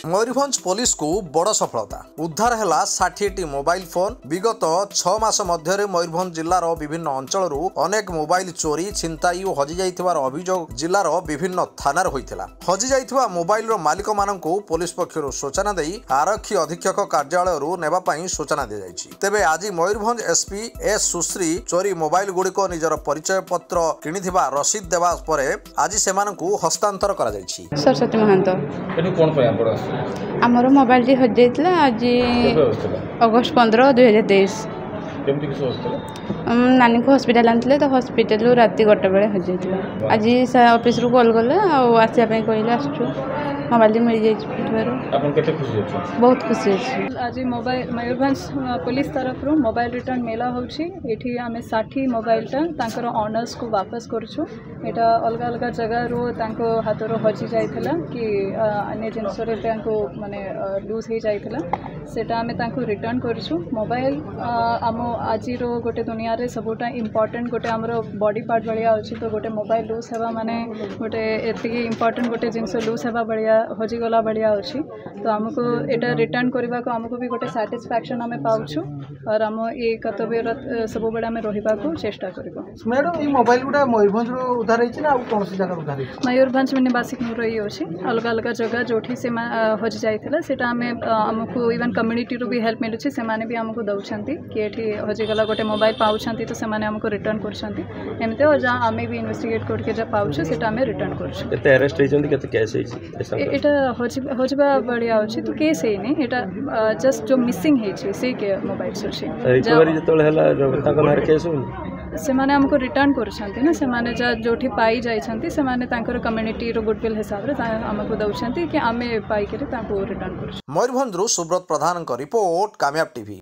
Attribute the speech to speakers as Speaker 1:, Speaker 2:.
Speaker 1: Mayurbhanj police को बड़ सफलता उद्धार है 60टी मोबाइल फोन। विगत 6 मास मध्य मयूरभंज जिलार विभिन्न अंचल अनेक मोबाइल चोरी छिनताई और हजि जाइथिबार अभियोग जिलार विभिन्न थानार होइथिला। हजि जाइथिबा मोबाइल मालिक माननकु पुलिस पक्षरु सूचना देई आरक्षी अधीक्षक कार्यालय नेबा पई सूचना दि जाइछि। तेबे आज मयूरभंज एसपी एस सुश्री चोरी मोबाइल गुड़िक निजर परिचय पत्र किनिथिबा रसीद देवा परे आज सेमानकु हस्तांतर करा जाइछि।
Speaker 2: सरस्वती महंत
Speaker 3: एनु कोन पय आपड़
Speaker 2: आमर मोबाइल टी हज जाइतला आज अगस्त 15 2023
Speaker 3: केमति किस होस्ता
Speaker 2: नानी को हॉस्पिटल आनथिले तो हॉस्पिटल राति 1 बजे हज जाइतला। आज ऑफिस रु कॉल गले आ आसिया पे कहले आछू मोबाइल मिल जाइछ।
Speaker 3: आपन केते खुशी अछि?
Speaker 2: बहुत खुशी अछि।
Speaker 4: आज मोबाइल मयूरभंज पुलिस तरफ रू मोबाइल रिटर्न मेला होछि। एठी आमे 60 मोबाइल तांकर ओनर्स को वापस करछु। एटा अलग अलग जगह रो तांको हाथ रो हजि जाइतला कि अन्य जिनस रे तांको माने लूज हे जाइतला सेटा आमे तांको रिटर्न करछु। मोबाइल आम आज रो गोटे दुनिया रे सबुटा इम्पोर्टेंट गोटे हमरो बॉडी पार्ट भलिया अछि। तो गोटे मोबाइल लूज हेबा माने गोटे एति इम्पोर्टेंट गोटे जिनस लूज हेबा भलिया हजि गला भलिया अछि। तो हमको एटा रिटर्न करबा को हमको भी गोटे सैटिस्फैक्शन हमें पाउछु और हम ए कर्तव्य सब बेला में रहिबा को चेष्टा करबो।
Speaker 5: मैडम ई मोबाइल गुडा मयूरभंज रो उधार होइछि ना कौन सी जगह उधार होइछि?
Speaker 4: मयूरभंज में निवासी रही अछि। अलग अलग जगह जोठी से हज जाइथिला सेटा हमें हमको इवन कम्युनिटी रो भी हेल्प मिलुछि। से माने भी हमको दउछंती कि एठी हजि गला गोटे मोबाइल पाउछंती तो से माने हमको रिटर्न करछंती। एमते और जा हमें भी इन्वेस्टिगेट करके जा पाउछु सेटा हमें रिटर्न करछु।
Speaker 3: केते अरेस्ट होइछंती केते केस होइछि?
Speaker 4: एटा हजबा बढ़िया अछि तो केस है नहीं। एटा जस्ट जो मिसिंग है से के मोबाइल अछि
Speaker 3: रिकवरी जतले हला ताको मार केस होनी
Speaker 4: से माने हमको रिटर्न करछंती ना। से माने जा जोठी पाई जाइछंती से माने तांकर कम्युनिटी रो गुडविल हिसाब रे हमको दउछंती कि आमे पाई के ताको रिटर्न करछ।
Speaker 1: मयूरभंज सुब्रत प्रधान का रिपोर्ट कामयाब टीवी।